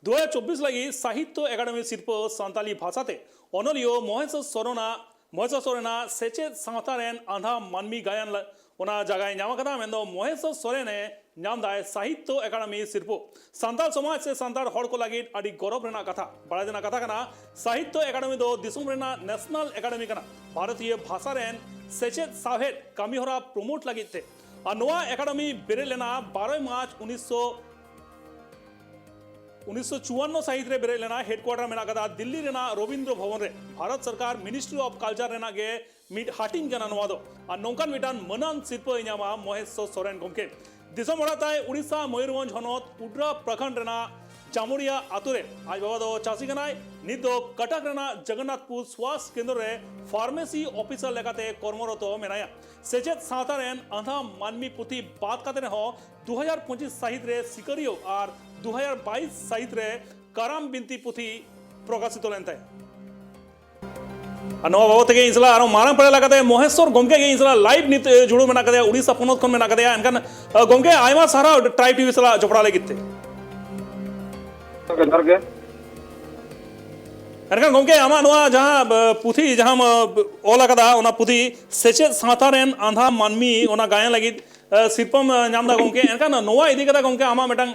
2024 लगी साहित्य एकाडेमी सिरपो सान्ताली भाषाते अनलियो महेश सोरेना सेचेद सावतारेन आंधा मानमी गायन ओना जगह नाम कदा मेंदो महेश सोरेने नाम दाय साहित्य एकाडेमी सिरपो सान्ताल समाज से सान्ताल हड़ को लगी अड़ी गौरव रेना कथा बड़ा देना कथा कना साहित्य एकाडेमी दो दिसुम रेना नेशनल एकाडेमी कना भारतीय भाषा रेन सेचेद साहेद कामीहोरा प्रमोट लगी थे और नोआ एकाडेमी बेरे लेना 12 मार्च 1954 साहित रे बेरे लेना हेडक्वार्टर मेना कदा दिल्ली रेना रविंद्र भवन रे भारत सरकार मिनिस्ट्री ऑफ कल्चर रेना के मिट हाटिंग कना नोआ दो और नौकान मिटान मनन सिरपो इनामा महेश सोरेन गमके दिसम ओड़ाताय उड़ीसा मयूरभंज हनत उड्रा प्रखंड रेना जामुड़िया आतुरे आज बाबा दो चासी कनाय नित दो कटक रेना जगन्नाथपुर स्वास्थ्य केंद्र रे फार्मेसी ऑफिसर लेकाते कर्मरत मेनाया सेचेद सावता रेन आंधा मानमी पुथी बात काते हो 2025 साहित रे सिकरियो और 2022 साहित रे काराम बिनती पुथी प्रकाशित लेनते नवा बाबू तक इसला आरो मारंग पड़े लगाते महेश्वर गमके के इसला लाइव नित जुड़ो मेना कदे उड़ीसा पनोत खन मेना कदे एनकन गमके आयमा सारा ट्राई टीवी सला जपड़ा लेगिते एनकन गमके आमा नवा जहां पुथी जहां ओला कदा ओना पुथी सेचेद सावतारेन आंधा मानमी ओना गायन लगी सिरपम नामदा गमके एनकन नवा इदी कदा गमके आमा मेटंग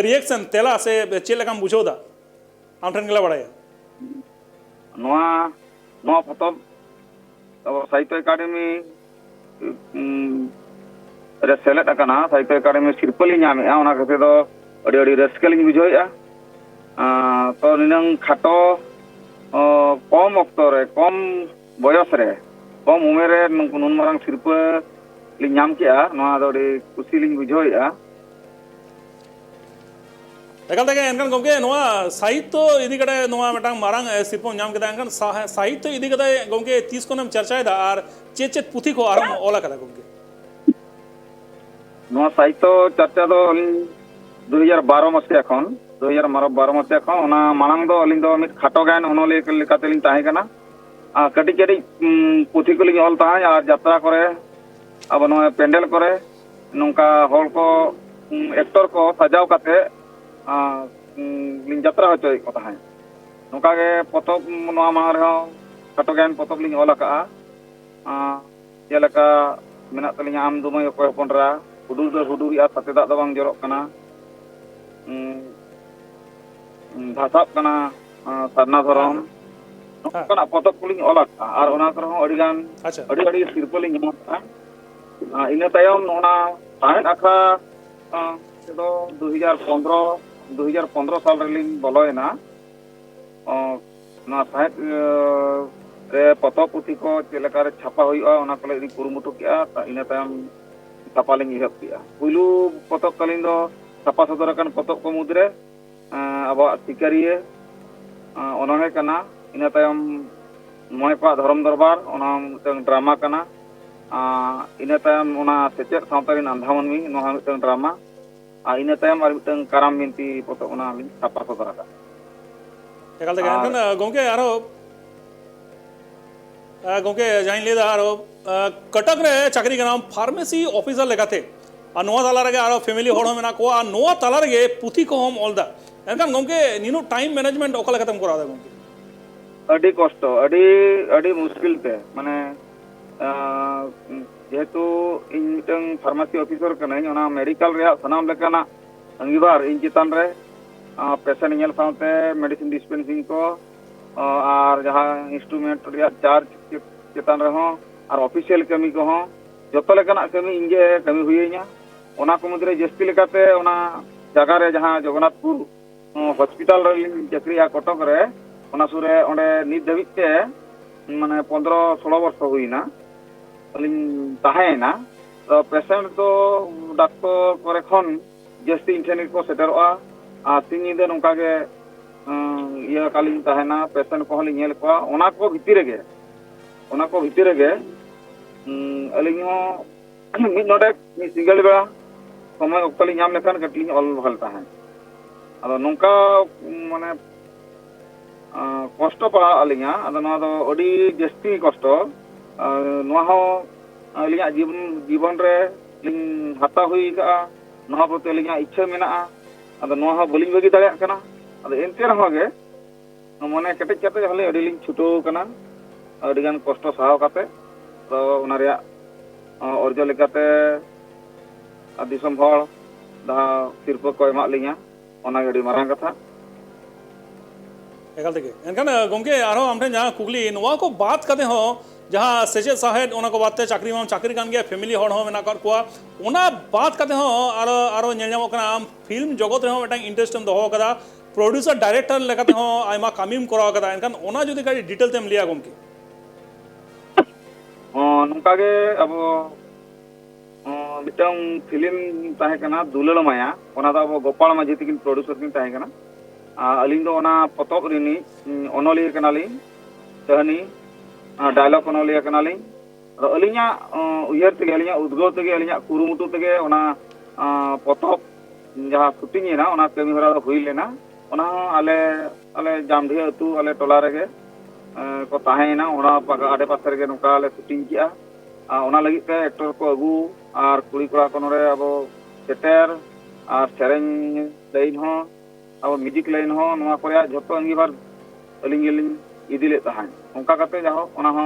रिएक्शन तेला से चेल लकम बुझोदा आम ठन गेला बड़ाया नवा फतब अब साहित्य एकाडेमी रे सेलेद अकना साहित्य एकाडेमी सिरपली नामेआ ओना कते दो अडी अडी रस्कलिंग बुझोया तो निनंग खाटो कम अक्तो रे कम बयस रे कम उमेर रे नुन मारंग सिरपा लिंग नाम किया नवा दो अडी खुशी लिंग बुझोया एकाल तक एनकन गमके नवा साहित्य इदी कटे नवा मेटांग मारंग सिरपम नाम केदा एनकन साहित्य इदी कते गमके 30 कोनम चर्चाय दा और चेत पुथी को आरम ओला कदा गमके नवा साहित्य चर्चा दो 2012 मसिया खन 2012 मसिया खन ओना मानंग दो अलिंग दो मिट खाटो गायन ओनोले लेकाते लिंग ताहे कना कटी कटी पुथी को लिंग ऑल ताहे और यात्रा करे अब नवा पेंडल करे नोंका हॉल को एक्टर को सजाव काते लिंग यात्रा होचोय को ताहे नोंका के पतब नवा मा रे खाटो गायन पतब लिंग ऑल का जेलका मेना तलिंग आम दुमय अकोय पनरा हुडुर दो हुडुरिया साथे दाग दो बांग जरक कना भाषा कना सरना धरम नोकना पतब कुलिंग ओलाका और ओना करहो अडिगान अडी अडी सिरपलिंग नामका इना तायम ओना साहेद आखा तो 2015 साल रेलिंग बोलोयना ना साहेद रे पतब पुथी को चेलका रे छापा हुआ ओना कले इदी कुरुमुटु किया इना तायम छापा लिंग इहब किया पुइलु पतब कलिंग दो छापा सदर कन पतब को मुद्रे अब सिकारिये ओनहे कना इना तायम मोय पा धर्म दरबार ओना मिटन ड्रामा कना इना तायम ओना सेचेद सावतारिन आंधा मानमी नोहा मिटन ड्रामा इना तायम आर मिटन काराम बिनती पतब ओना लिंग छापा सदर का एकाल तक एनकन गमके आरो गमके जाइन लेदा आरो कटक रे चाकरी के नाम फार्मेसी ऑफिसर लेकाते और नोआ ताला रे आरो फैमिली होड़ मेना को आ नोआ ताला रे पुथी को हम ऑलदा एनकन गमके निनो टाइम मैनेजमेंट ओकला खत्म करा दा गमके अडी कष्ट अडी अडी मुश्किल ते माने जेहेतु इन मिटन फार्मेसी ऑफिसर कनाई ओना मेडिकल रे सनाम लेकाना अंगीबार इन चितान रे पेशेंट नेल साथे मेडिसिन डिस्पेंसिंग को और जहां इंस्ट्रूमेंट रे चार्ज चितान रे हो और ऑफिशियल कमी को हो जतो लेकाना कमी इंगे कमी हुईया ओना को मुद्रे जस्ती लेकाते ओना जगह रे जहां जगन्नाथपुर हॉस्पिटल रे चाकरिया कटक रे ओना सुरे ओंडे नित धबिते माने 15-16 वर्ष हुईना अलिन ताहेना तो पेशेंट तो डॉक्टर करे खन जस्ती इंटरनेट को सेटरवा आ तिनिदे नोका के ये कालिन ताहेना पेशेंट को हलिन नेल को ओना को भितिर गे अलिन हो मिड नोडे सिंगल बेला समय ओक्तली नाम लेखान कटलिन ऑल भलता है अब नोका माने कष्ट पड़ा अलिया अदो नवा दो अडी जस्ती कष्ट नवा हो अलिया जीवन रे लिंग हाता हुई का नवा प्रति अलिया इच्छा मेना अदो नवा हो बलिंग बगी दाड़े कना अदो ᱮᱱᱛᱮ ᱨᱮᱦᱚᱸ ᱜᱮ मने केटेज कते हले अडी लिंग छुटो कना अडी गान कष्ट सहाव कते तो ओना रिया अर्ज लेकाते दिसम हर दा सिरपा को एमा लिंगा ओना अडी मारांग कथा एकाल तेगे एनखान गमके आरो आमठेन जहां कुकली नोवा को बात कते हो जहां सेचे साहेद ओना को बातते चाकरी माम चाकरी कान गया फैमिली हर हो मेना कर कोआ ओना बात कते हो आरो आरो नेल नामो कना आम फिल्म जगत रे हो मेटांग इंटरेस्ट एम दोहो कदा प्रोड्यूसर डायरेक्टर लेकाते हो आयमा कामिम कराव कदा एनखान ओना जुदी काडी डिटेल तेम लिया गमके नुका गे अब मिटंग फिल्म ताहे कना दुलल माया ओना दा अब गोपाल माझी तिकिन प्रोड्यूसर किन ताहे कना अलिंग दो ओना पतोब रिनी ओनोलिया कनाली कहानी डायलॉग ओनोलिया कनाली अलिंगा उयहर तेगे अलिंगा उद्गो तेगे अलिंगा कुरुमुटु तेगे ओना पतोब जहां शूटिंग एना ओना कमी हरा हुई लेना ओना आले आले जामढी अतु आले टोला रेगे को ताहेना ओना आडे पासे रेगे नुका आले शूटिंग किया ओना लगी ते एक्टर को अगू आर कुड़ी कोड़ा कोनो रे अब सेटर आर सेरेन लाइन हो अब म्यूजिक लाइन हो नोआ कोया जतो अंगीबार अलिंग गेलिंग इदिले ताहान ओंका कते जाहो ओना हो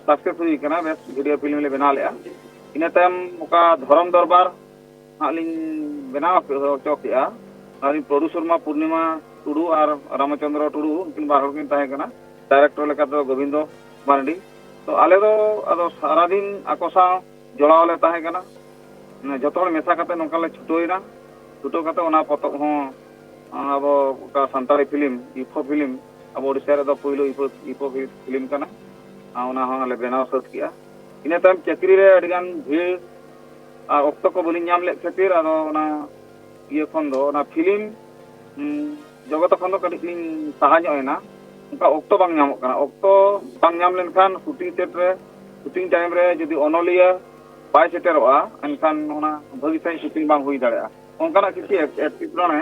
सक्सेस हुई कना बेस वीडियो फिल्म ले बना लेआ इने तम ओका धरम दरबार आलिंग बनाव चौकिया आलिंग प्रोड्यूसर मा पूर्णिमा टुडू और रामचंद्र टुडू उनकिन बाहर किन ताहे कना डायरेक्टर लेका तो गोविंदो मारडी तो आले दो अदो सारा दिन आकोसा जोड़ावले ताहे कना जतो मेसा कते नोकाले छुटोइना छुटो कते ओना पतक हो अब का संताली फिल्म इफो फिल्म अब ओडिसा रे दो पहिलो इफो फिल्म कना ओना हो आले बनाव सत किया इने तम चक्री रे अडिगान भीड़ ऑक्टो को बलिं नाम ले खातिर आदो ओना ये खन दो ओना फिल्म जगत खन दो कडी साहा ᱧᱚᱜ उनका ऑक्टो बांग नामो कना ऑक्टो बांग नाम लेनखान शूटिंग सेट रे शूटिंग टाइम रे जदी ओनोलिया बाय सेटरोआ एनखान ओना भगी साई शूटिंग बांग हुई दाड़े ओनकाना किछि एक्टिवने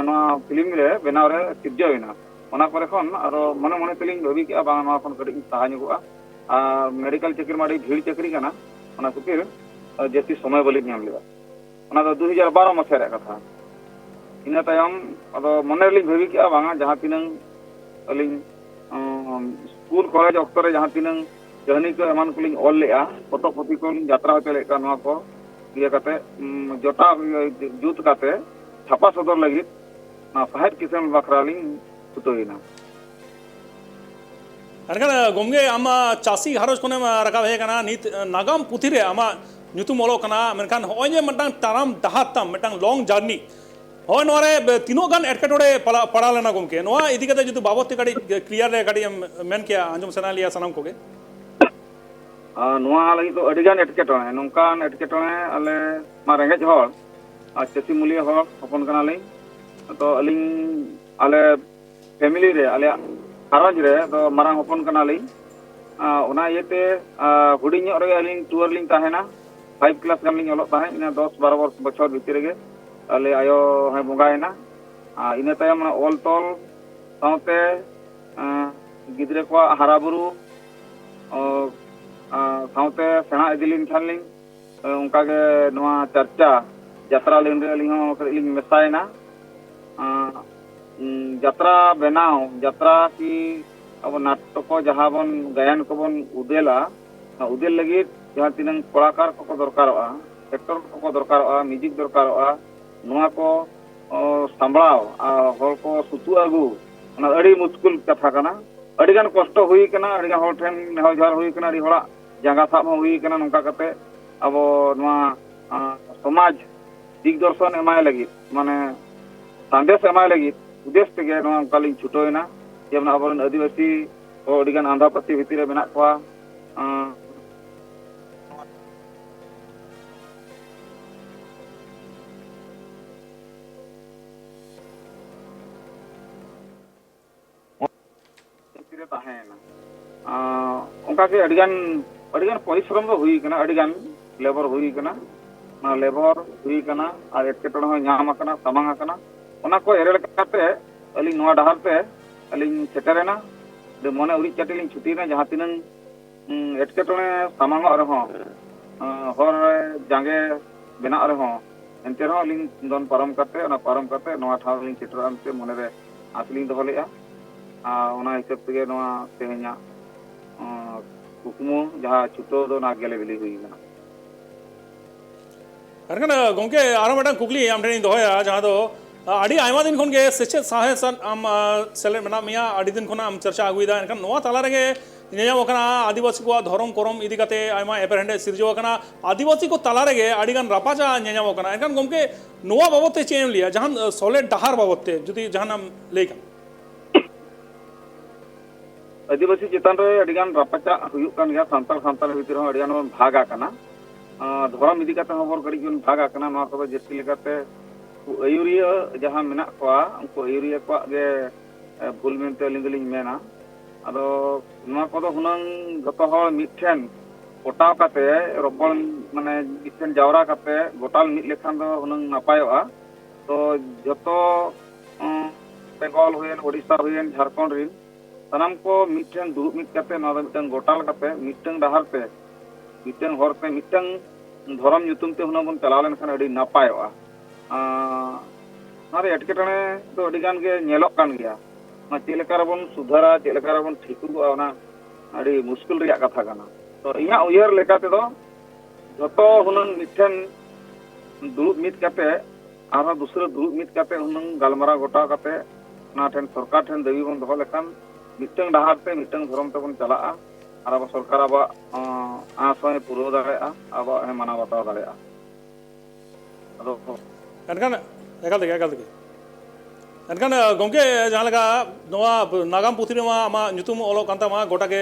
नोआ फिल्म रे बनाव रे सिर्जोइना ओना करे खन आरो मने मने तेलिंग भबी कि बांग नोआ खन कडी साहा ᱧᱚᱜᱚᱜᱼᱟ मेडिकल चक्री माडी भीड़ चक्री कना ओना खातिर जेती समय बलि नाम लेबा ओना दो 2012 मसे रे कथा इना तायम अदो मने ली भबी कि बांगा जहां तिनंग अलिंग स्कूल कॉलेज ऑक्टर रे जहां तिनंग जहनी को एमान कुलिंग ऑल लेआ फोटो कॉपी को यात्रा होते लेका नोआ को ये कते जोटा जूत काते छापा सदर लगी ना साहित्य किस्म बखरालिंग कुतोइना एनखान गमगे आमा चासी घारोज कोने राकाब हे कना नित नागाम पुथि रे आमा ᱧᱩᱛᱩᱢ ᱚᱞᱚᱜ ᱠᱟᱱᱟ ᱢᱮᱱᱠᱷᱟन ᱦᱚᱸᱜᱼᱚᱭ ᱡᱮ ᱢᱤᱫᱴᱟᱝ ᱛᱟᱲᱟᱢ ᱰᱟᱦᱟᱨ ᱛᱟᱢ ᱢᱤᱫᱴᱟᱝ ᱞᱚᱝ ᱡᱟᱨᱱᱤ ᱦᱚᱸᱜᱼᱚᱭ ᱱᱚᱣᱟ ᱨᱮ ᱛᱤᱱᱟᱹᱜ ᱜᱟᱱ ᱮᱴᱠᱮᱴᱚᱬᱮ ᱯᱟᱲᱟᱣ ᱞᱮᱱᱟ ᱜᱚᱢᱠᱮ ᱱᱚᱣᱟ ᱤᱫᱤ ᱠᱟᱛᱮ ᱡᱩᱫᱤ ᱵᱟᱵᱚᱫ ᱛᱮ ᱠᱟᱹᱴᱤᱡ ᱠᱞᱤᱭᱟᱨ ᱨᱮ ᱠᱟᱹᱴᱤᱡ ᱮᱢ ᱢᱮᱱ ᱠᱮᱭᱟ ᱟᱸᱡᱚᱢ ᱥᱟᱱᱟ ᱞᱮᱭᱟ ᱥᱟᱱᱟᱢ ᱠᱚᱜᱮ ᱱᱚᱣᱟ ᱞᱟᱹᱜᱤᱫ ᱫᱚ ᱟᱹᱰᱤ ᱜᱟᱱ ᱮᱴᱠᱮᱴᱚᱬᱮ ᱱᱚᱝᱠᱟᱱ ᱮᱴᱠᱮᱴᱚᱬᱮ ᱟᱞᱮ ᱢᱟ ᱨᱮᱸᱜᱮᱡ ᱦᱚᱲ ᱟᱨ ᱪᱟᱹᱥᱤ ᱢᱩᱞᱤᱭᱟᱹ ᱦᱚᱲ ᱦᱚᱯᱚᱱ ᱠᱟᱱᱟᱞᱤᱧ ᱛᱚ ᱟᱹᱞᱤᱧ ᱟᱞᱮ ᱯᱷᱮᱢᱤᱞᱤ ᱨᱮ ᱟᱞᱮᱭᱟᱜ ᱜᱷᱟᱨᱚᱸᱡᱽ ᱨᱮ ᱫᱚ ᱢᱟᱨᱟᱝ ᱦᱚᱯᱚᱱ ᱠᱟᱱᱟᱞᱤᱧ ᱚᱱᱟ ᱤᱭᱟᱹᱛᱮ ᱦᱩᱰᱤᱧ ᱧᱚᱜ ᱨᱮᱜᱮ ᱟᱹᱞᱤᱧ ᱴᱩᱣᱟᱨ ᱞᱤᱧ ᱛᱟᱦᱮᱱᱟ 5 क्लास गान लिंग ऑलोग ताहे इना 10-12 बछर भीतर गे आले आयो है बंगायना इना तायम ऑल तोल साउते गिद्रे को हाराबुरु साउते सेना इदिलिन खानलिंग उनका के नोआ चर्चा यात्रा लिंग रे लिंग हो लिंग मेसायना यात्रा बनाओ यात्रा की अब नाटक को जहां बन गायन को बन उदेला उदेल लगी जहाँ तीन कलाकार को दरकार एक्टर को दरकार म्यूजिक दरकार नोआ को सांभळाव हर को सुतु आगु अड़ी मुश्किल कथा कना अड़ी गान कष्ट हुई कना अड़ी गान हर ठेन नेहर जहर हुई कना अड़ी हड़ा जांगा साब हुई कना नोंका कते अब नोआ समाज दिग्दर्शन एमाय लगी माने संदेश एमाय लगी उद्देश्य तेगे नोआ उनका लिंग छुटोइना जेमन आबरन आदिवासी को अड़ी गान आंध्रपति भितर मेना कोआ उनका के अडिगान परिश्रम दो हुई कना अडिगान लेबर हुई कना ना लेबर हुई कना और एटकेटोण हो नाम कना सामांग कना ओना को एरेल काते अली नोआ डहार पे अली सेटरेना दे मने उरी चटिलिं छुटीना जहां तिनन एटकेटोण सामांग रहो हर जांगे बना रहो एंते रहो अली दोन परम काते ओना परम काते नोआ ठाव लिं सेटर आनते मने रे आसलिंग दो लेगा ओना हिसाब तेगे नोआ तेहेኛ कुकमु जहाँ छुटो दो ना गेले बिली हुई गना अरकन गोंके आरो मटा कुकली आम ठेन दोया जहाँ दो आड़ी आयमा दिन खन के सेचे साहे सन आम सेले मना मिया आड़ी दिन खन आम चर्चा आगुइदा एनकन नोआ ताला रगे नेयाम ओकना आदिवासी को धरम करम इदी कते आयमा एपरहेंडे सिरजो ओकना आदिवासी को ताला रगे आड़ी गान रापाचा नेयाम ओकना एनकन गोंके नोआ बाबते चेम लिया जहाँ सोले डहार बाबते जुदी जहाँ नाम लेका आदिवासी चितान रे अडिगान रापाचा हुयुक कान गया सांताल सांताल भितर हो अडिगान भागा कना धरम इदी कते हबर गड़ी जोन भागा कना नोआ को जेति लेकाते आयुरिया जहाँ मेना को उनको आयुरिया को गे भूल मेनते लिंगलिंग मेना अदो नोआ को दो हुनंग जतो हर मिठेन पोटाव काते रोपण माने मिठेन जावरा काते गोटाल मिट लेखान दो हुनंग नापायोआ तो जतो बेंगल हुयेन ओडिशा हुयेन झारखंड रिन सनाम को मिठेन दुरुब मिट काते नोआ दो मिठेन गोटाल काते मिठेन डहार पे मिठेन हर पे मिठेन धरम nyutum te हुना बन चलाव लेनखान अडी नापायोआ नारे एटकेटने तो अडिगान के नेलोक कान गया चेलेकार बन सुधारा चेलेकार बन ठिकुआ ओना अडी मुश्किल रिया कथा काना तो इया उयहर लेकाते दो जतो हुनन मिठेन दुरुब मिट काते आरो दूसरे दुरुब मिट काते हुनन गालमारा गोटा काते ना ठेन सरकार ठेन दाबी बन दोहो लेखान मिटंग डहार ते मिटंग धरम ते बन चलाआ और अब सरकार अब आसवाय पूरा दाड़ेआ अब हे माना बताव दाड़ेआ अदो एनकन एकाल देगे एनकन गोंके जहाँ लगा नोआ नागाम पुथी मा आमा nyutum ओलो कांता मा गोटा के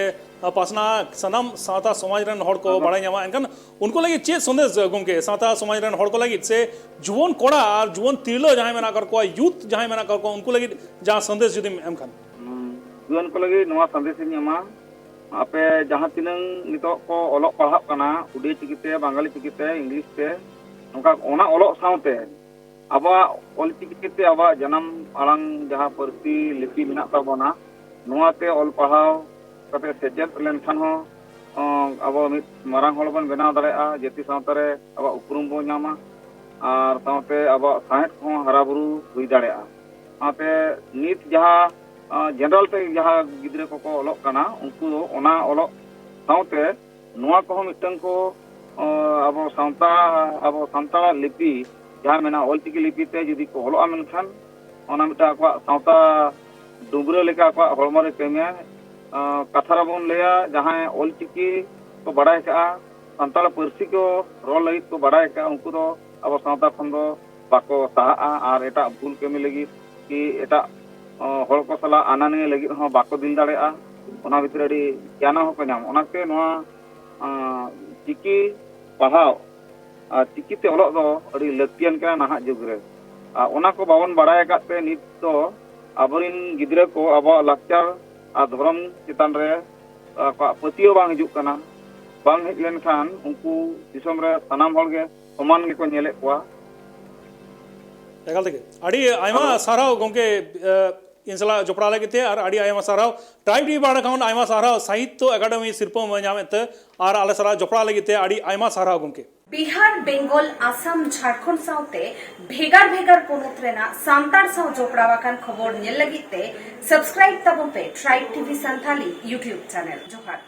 पासना सनाम सावता समाज रन हड़ को बाड़ाय ᱧᱟᱢᱟ एनकन उनको लगी चे संदेश गोंके सावता समाज रन हड़ को लगी से जुवन कोड़ा और जुवन तिरलो जहाँ मेना कर को यूथ जहाँ मेना कर को उनको लगी जहाँ संदेश जुदी एम खान जुवन को लगी नोआ संदेश ᱧᱟᱢᱟ आपे जहाँ तिनंग नितो को ओलो पढ़ाव कना उड़ी चिकिते बांगाली चिकिते इंग्लिश ते नोका ओना ओलो सावते अब ऑल चिकिते अब जन्म आड़ांग जहाँ पार्सी लिपि मेना ताबोना नोआते ऑल पढ़ाव कते सेचेद लेनखान हो अब मारांग हल बन बनाव दाड़ेआ जेति सावतारे अब उपरुम बो ᱧᱟᱢᱟ और सावते अब साहेद को हराबुरु हुई दाड़ेआ आते नित जहाँ जनरल ते जहाँ गिद्रे को ओलोक कना उनको ओना ओलोक सावते नोआ को मिटंग को अब सान्ताल लिपि जहाँ मेना ऑलचिकी लिपि ते जुदी को ओलोआ मेनखान ओना मिटा को सावता डुबरा लेका को हड़मरे कमिया कथारा बन लेया जहाँ ऑलचिकी को बड़ाय का सान्ताल पार्सी को रोल लगी को बड़ाय का उनको तो अब सावता खन दो बाको साहा और एटा भूल कमी लगी कि एटा हड़ को सला आनाने लगी हो बाको दिल दाड़ेआ ओना भितर अडी ज्ञान हो को नाम ओनाते नोआ चिकी पढ़ाव चिकी ते ओलोक दो अडी लक्तियान का नाहा जुग रे ओना को बाबन बड़ाय काते नित तो आबरिन गिद्रा को अब लाक्चर धरम चितान रे पतियो बांग हिजुक कना बांग हेज लेनखान उनको दिसम रे सनाम हल गे समान गे को नेले कोआ एकाल देगे आड़ी आयमा साराव गोंके इनसला जोपड़ा लगे थे और आड़ी आयमा साराव ट्राइब टी बाड़ खाउन आयमा साराव साहित्य अकादमी सिरपो ᱧᱟᱢᱮᱛ और आले सारा जोपड़ा लगे थे आड़ी आयमा साराव गोंके बिहार बेंगल आसाम झारखंड साउते भेगार भेगार पोनत रेना सांतार साव जोपड़ा वाकान खबर नेल लगी ते सब्सक्राइब तबो पे tribe TV Santhali YouTube channel जोहार।